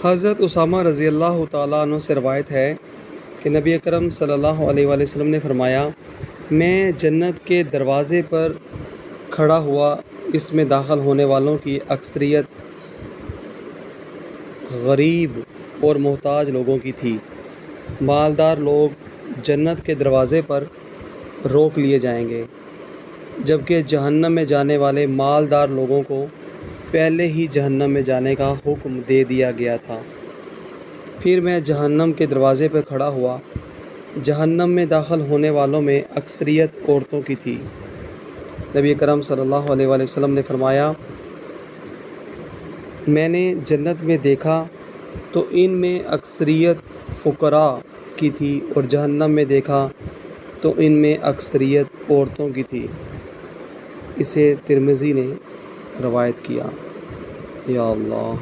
حضرت اسامہ رضی اللہ تعالیٰ عنہ سے روایت ہے کہ نبی اکرم صلی اللہ علیہ وآلہ وسلم نے فرمایا، میں جنت کے دروازے پر کھڑا ہوا، اس میں داخل ہونے والوں کی اکثریت غریب اور محتاج لوگوں کی تھی۔ مالدار لوگ جنت کے دروازے پر روک لیے جائیں گے، جبکہ جہنم میں جانے والے مالدار لوگوں کو پہلے ہی جہنم میں جانے کا حکم دے دیا گیا تھا۔ پھر میں جہنم کے دروازے پر کھڑا ہوا، جہنم میں داخل ہونے والوں میں اکثریت عورتوں کی تھی۔ نبی اکرم صلی اللہ علیہ وآلہ وسلم نے فرمایا، میں نے جنت میں دیکھا تو ان میں اکثریت فقراء کی تھی، اور جہنم میں دیکھا تو ان میں اکثریت عورتوں کی تھی۔ اسے ترمذی نے روایت کیا۔ یا اللہ!